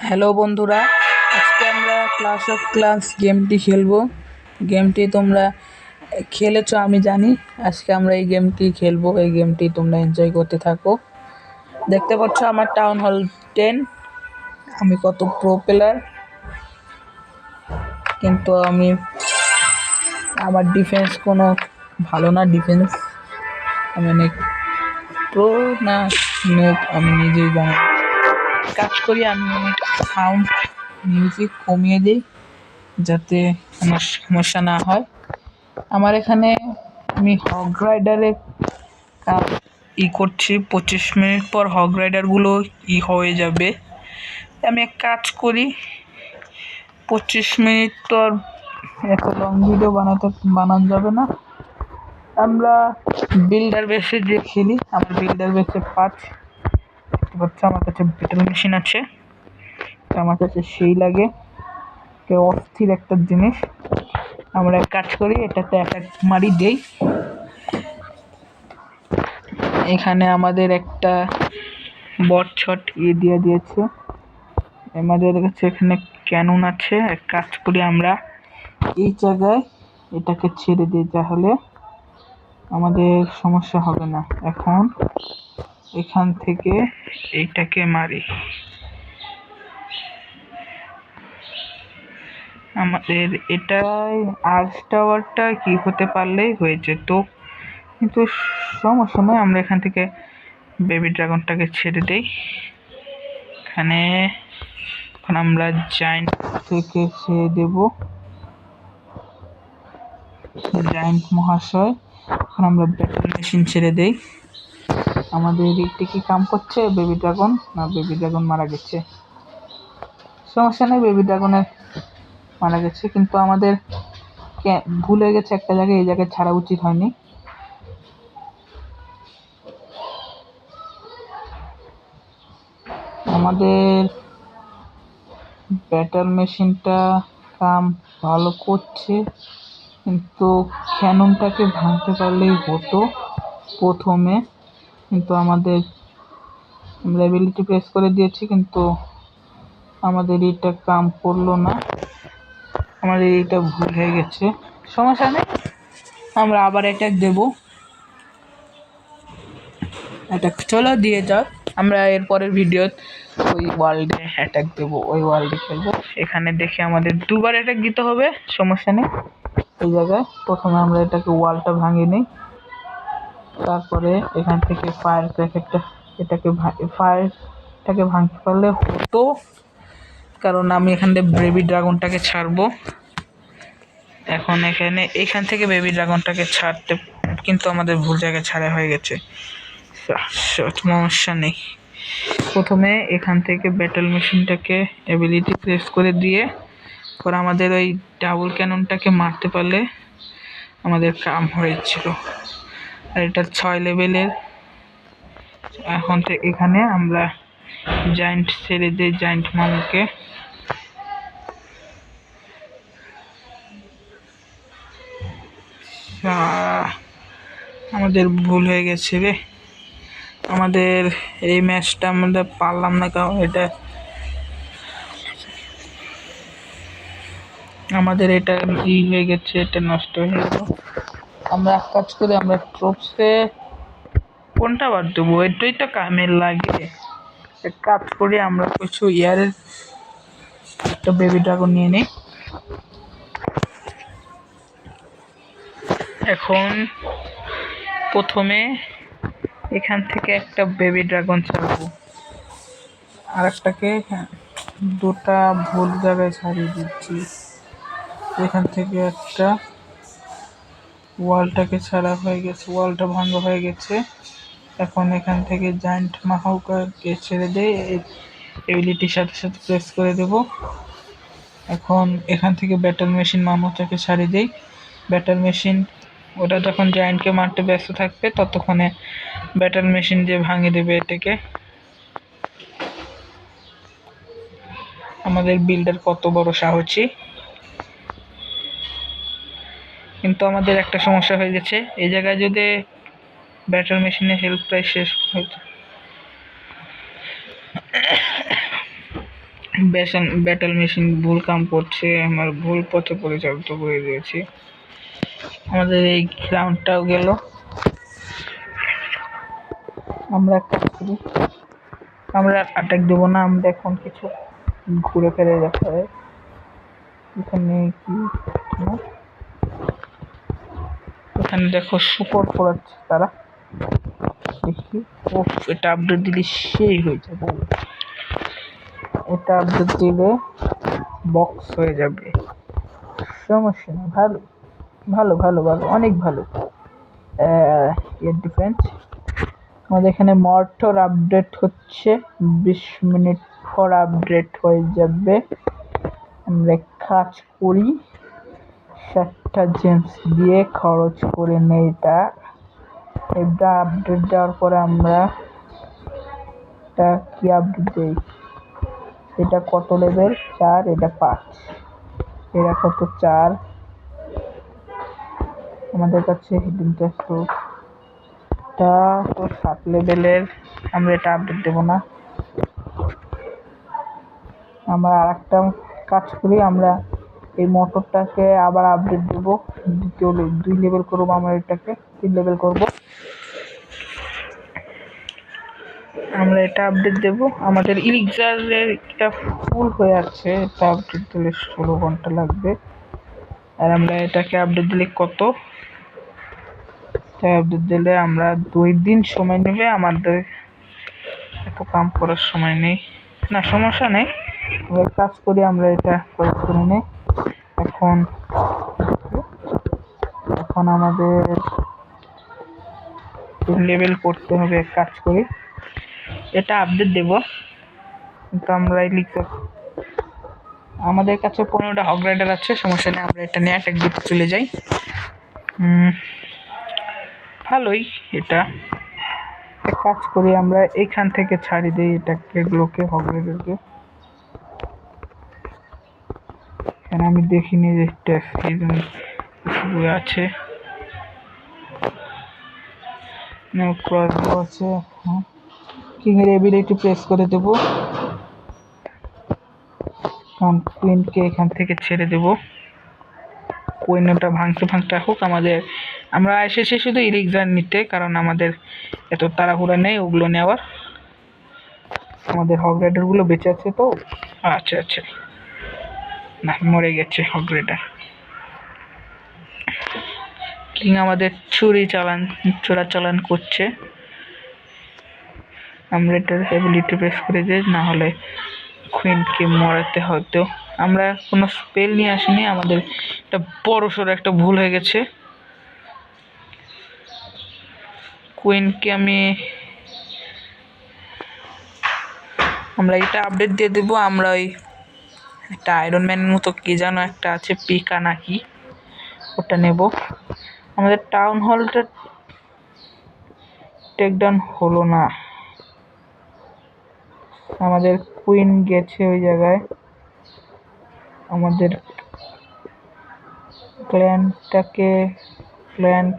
Hello বন্ধুরা, আজকে আমরা ক্লাশ অফ ক্লান্স গেমটি খেলবো। গেমটি তোমরা খেলেছো আমি জানি। আজকে আমরা এই গেমটি খেলবো। এই গেমটি তোমরা এনজয় করতে থাকো। দেখতে পাচ্ছ আমার টাউন হল 10। আমি কত প্রো প্লেয়ার, কিন্তু আমার ডিফেন্স কোনো ভালো না। ডিফেন্স আমি অনেক প্রো না নোব আমি নিজেই জানি। কাজ করি আমি অনেক সাউন্ড মিউজিক কমিয়ে দিই যাতে আমার সমস্যা না হয়। আমার এখানে আমি হগ রাইডারে করছি। 25 মিনিট পর হগ রাইডারগুলো হয়ে যাবে। আমি এক কাজ করি, 25 মিনিট তো আর এত লং ভিডিও বানানো যাবে না। আমরা বিল্ডার বেসে যে খেলি, আমার বিল্ডার বেসে 5 হচ্ছে। আমার কাছে ব্যাটেল মেশিন আছে, আমার কাছে সেই লাগে অস্থির একটা জিনিস। আমরা এক কাজ করি, এটাতে অ্যাটাক মারি দেই। এখানে আমাদের একটা বট শট দিয়ে দিয়েছে। আমাদের কাছে এখানে ক্যানন আছে। এক কাজ করি, আমরা এই জায়গায় এটাকে ছেড়ে দিই, তাহলে আমাদের সমস্যা হবে না। এখন এখান থেকে এইটাকে মারি। আমাদের এটাই আর্চ টাওয়ারটা কি হতে পারলেই হয়েছে তো, কিন্তু সমস্যা নয়। আমরা এখান থেকে বেবি ড্রাগনটাকে ছেড়ে দেই। এখানে এখন আমরা জায়ান্ট থেকে ছেড়ে দেব, জায়ান্ট মহাশয়। এখন আমরা ব্যাটল মেশিন ছেড়ে দেই। আমাদের এদিকটা কি কাম করছে? বেবি ড্রাগন না, বেবি ড্রাগন মারা গেছে। সমস্যা নেই, বেবি ড্রাগনের মারা গেছে, কিন্তু আমাদের ভুল হয়ে গেছে একটা জায়গায়। এই জায়গায় ছাড়া উচিত হয়নি। আমাদের ব্যাটল মেশিনটা কাম ভালো করছে, কিন্তু ক্যাননটাকে ভাঙতে পারলেই হতো প্রথমে। কিন্তু আমরা এবিলিটি প্রেস করে দিয়েছি, কিন্তু আমাদের এটা কাম করলো না। আমাদের এটা ভুল হয়ে গেছে। সমস্যা নেই, আমরা আবার অ্যাটাক দেব। অ্যাটাক চলো দিয়ে যাক। আমরা এরপরের ভিডিও ওই ওয়ার্ল্ডে অ্যাটাক দেবো, ওই ওয়ার্ল্ডে খেলবো। এখানে দেখে আমাদের দুবার অ্যাটাক দিতে হবে, সমস্যা নেই। এই জায়গায় প্রথমে আমরা এটাকে ওয়ালটা ভাঙিয়ে নিই, তারপরে এখান থেকে ফায়ার ক্র্যাকারটা ফায়ারটাকে ভাঙতে পারলে হতো, কারণ আমি এখান থেকে বেবি ড্রাগনটাকে ছাড়বো। এখন এখান থেকে বেবি ড্রাগনটাকে ছাড়তে, কিন্তু আমাদের ভুল জায়গায় ছাড়া হয়ে গেছে। সমস্যা নেই। প্রথমে এখান থেকে ব্যাটল মেশিনটাকে এবিলিটি প্রেস করে দিয়ে পর আমাদের ওই ডাবল ক্যাননটাকে মারতে পারলে আমাদের কাম হয়েছিল। আর এটা 6 লেভেলের। এখন এখানে আমরা জায়ান্ট ছেড়ে দিই, জায়ান্ট মামুকে। আমাদের ভুল হয়ে গেছে রে। আমাদের এই ম্যাচটা আমরা পারলাম না, কারণ এটা আমাদের এটা হয়ে গেছে, এটা নষ্ট হয়ে গেল। আমরা এক কাজ করি, আমরা ট্রপসে কোনটা বাদ দেবো? এটাই তো কামের লাগে। এক কাজ করি, আমরা কিছু ইয়ারের একটা বেবি ড্রাগন নিয়ে নিই। এখন প্রথমে এখান থেকে একটা বেবি ড্রাগন ছাড়বো, আর একটাকে দুটা ভুল জায়গায় ছাড়িয়ে দিচ্ছি। এখান থেকে একটা ওয়ালটাকে ছাড়া হয়ে গেছে, ওয়ালটা ভাঙা হয়ে গেছে। এখন এখান থেকে জায়ান্ট মাহৌকাকে ছেড়ে দিয়ে এবিলিটির সাথে সাথে প্রেস করে দেব। এখন এখান থেকে ব্যাটল মেশিন মামুটাকে ছাড়িয়ে দেই। ব্যাটল মেশিন ওটা যখন জায়ান্টকে মারতে ব্যস্ত থাকবে, ততক্ষণে ব্যাটল মেশিন যে ভাঙিয়ে দেবে এটাকে। আমাদের বিল্ডার কত বড় সাহসী! কিন্তু আমাদের একটা সমস্যা হয়ে গেছে, এই জায়গায় যদি ব্যাটল মেশিনের হেল্প প্রায় শেষ হয়েছে। ব্যাটেল মেশিন ভুল কাম করছে, আমার ভুল পথে পরিচালিত করে দিয়েছি। আমাদের এই রাউন্ডটাও গেল। আমরা কাজ করি, আমরা অ্যাটাক দেবো না, আমরা এখন কিছু ঘুরে ফিরে দেখায়। এখানে কি না, এখানে দেখো সুপার পড়াচ্ছে তারা। দেখি ও, এটা আপডেট দিলে সেই হয়ে যাবে, এটা আপডেট দিলে বক্স হয়ে যাবে, সমস্যা নেই। ভালো ভালো ভালো ভালো, অনেক ভালো। এর ডিফেন্স আমাদের এখানে মর্টর আপডেট হচ্ছে, 20 মিনিট পর আপডেট হয়ে যাবে। আমরা কাজ করি, 7টা জেমস দিয়ে খরচ করে নেই। এটা আপডেট দেওয়ার পরে আমরা এটা কি আপডেট দেই, এটা কত লেভেল 4, এটা 5, এরা কত 4। আমাদের কাছে হিডেন টা তো 7 লেভেলের, আমরা এটা আপডেট দেব না। আমরা আর একটা কাজ করি, আমরা এই মোটরটাকে আবার আপডেট দেব, 2 লেভেল করবো আমরা, এটাকে 3 লেভেল করব। আমরা এটা আপডেট দেব। আমাদের ইলিক্সারের এটা ফুল হয়ে আছে, এটা আপডেট দিলে 16 ঘন্টা লাগবে। আর আমরা এটাকে আপডেট দিলে কত, আপডেট দিলে আমরা 2 দিন সময় নেবে। আমাদের এত কাম করার সময় নেই, না সমস্যা নেই, আমরা কাজ করি, আমরা এটা করে নেই। এখন আমাদের লেভেল করতে হবে, কাজ করি, এটা আপডেট দেব। কিন্তু আমরা লিখতে, আমাদের কাছে 15টা হগ রাইডার আছে, সমস্যা নেই, আমরা এটা নিয়ে অ্যাটাক দিতে চলে যাই। ভালোই, এটা কাজ করি, আমরা এইখান থেকে ছাড়ি দিই এটাকে, এগুলোকে হগ রাইডারকে। এখানে আমি দেখিনি যে আছে, ক্রসবো আছে। হ্যাঁ, কিং এর এবিলিটি প্রেস করে দেব, কুইনকে এখান থেকে ছেড়ে দেব। কুইন ওটা ভাঙতে হোক, আমরা এসেছি শুধু ইলিক্সার নিতে, কারণ আমাদের এত তাড়াহুড়া নেই ওগুলো নেওয়ার। আমাদের হগ রাইডার গুলো বেঁচে আছে তো। আচ্ছা, না মরে গেছে হগ রাইডার। কিং আমাদের চোরাচালান করছে, আমরা এটার এবিলিটি প্রেস করে দিই, না হলে কুইনকে মরাতে হতো। আমরা কোনো স্পেল নিয়ে আসিনি, আমাদের একটা বড়সড় একটা ভুল হয়ে গেছে। কুইনকে আমরা এটা আপডেট দিয়ে দেবো। আমরা ওই একটা আয়রন ম্যানের মতো কি যেন একটা আছে, পিকা নাকি, ওটা নেব। আমাদের টাউন হলটা টেকডাউন হলো না, আমাদের কুইন গেছে ওই জায়গায়। আমাদের ক্ল্যান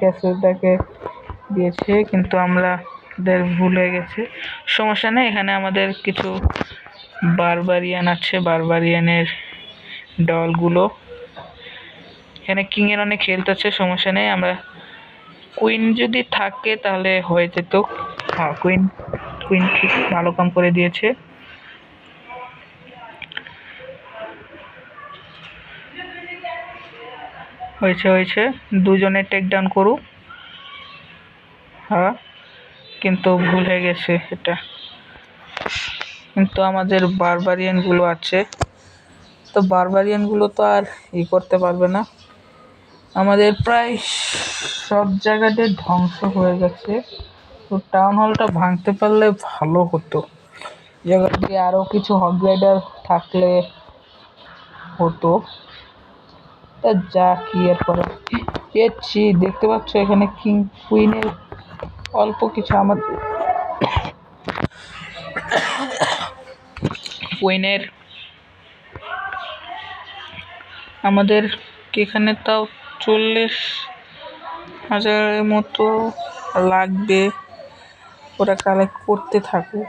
ক্যাসেলটাকে দিয়েছে, কিন্তু আমাদের ভুল হয়ে গেছে, সমস্যা নেই। এখানে আমাদের কিছু বারবারিয়ান আছে, বারবারিয়ানের দলগুলো এখানে কিং এর অনেক হেলথ আছে, সমস্যা নেই। আমরা কুইন যদি থাকে তাহলে হয়ে যেত। হ্যাঁ, কুইন ঠিক ভালো কাম করে দিয়েছে। হয়েছে, দুজনে টেক ডাউন করুক। হ্যাঁ, কিন্তু ভুল হয়ে গেছে এটা, কিন্তু আমাদের বারবারিয়ান গুলো আছে, তো বারবারিয়ান গুলো তো আর করতে পারবে না। আমাদের প্রায় সব জায়গাতে ধ্বংস হয়ে গেছে, তো টাউন হলটা ভাঙতে পারলে ভালো হতো। জায়গাতে আরো কিছু হগ রাইডার থাকলে হতো, যা কি এর পরে দেখতে পাচ্ছ এখানে কুইনের অল্প কিছু, আমাদের এখানে তাও 40,000 মতো লাগবে, ওরা কালেক্ট করতে থাকুক।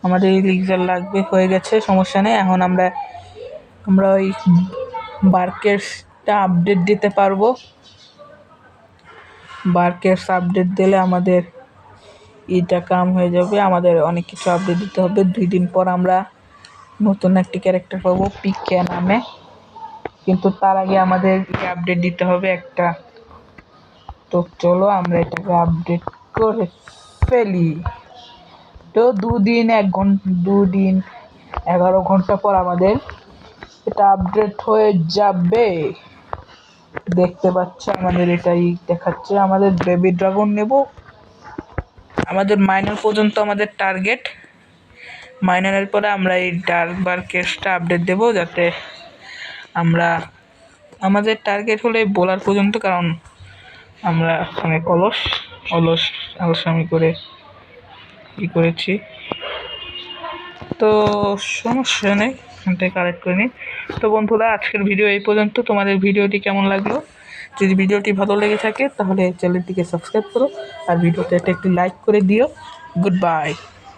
আমাদের ইলিক্সার লাগবে, হয়ে গেছে, সমস্যা নেই। এখন আমরা আমরা ওই বারকেসটা আপডেট দিতে পারবো। বারকেস আপডেট দিলে আমাদের এটা কাম হয়ে যাবে। আমাদের অনেক কিছু আপডেট দিতে হবে। 2 দিন পর আমরা নতুন একটি ক্যারেক্টার পাবো পিকে নামে, কিন্তু তার আগে আমাদের আপডেট দিতে হবে একটা। তো চলো আমরা এটাকে আপডেট করে ফেলি। তো 2 দিন 11 ঘন্টা পর আমাদের এটা আপডেট হয়ে যাবে। দেখতে পাচ্ছি আমাদের এটাই দেখাচ্ছে। আমাদের বেবি ড্রাগন নেব। আমাদের মাইনার পর্যন্ত আমাদের টার্গেট। মাইনারের পরে আমরা এই ডার্ক বারকেসটা আপডেট দেব, যাতে আমরা আমাদের টার্গেট হলে বোলার পর্যন্ত, কারণ আমরা অনেক অলসামি করে করেছি। তো সমস্যা নেই, এখান থেকে কালেক্ট করে নিই। তো বন্ধুরা, আজকের ভিডিও এই পর্যন্ত। তোমাদের ভিডিওটি কেমন লাগলো? যদি ভিডিওটি ভালো লেগে থাকে তাহলে চ্যানেলটিকে সাবস্ক্রাইব করো আর ভিডিওতে একটি লাইক করে দিও। Good bye.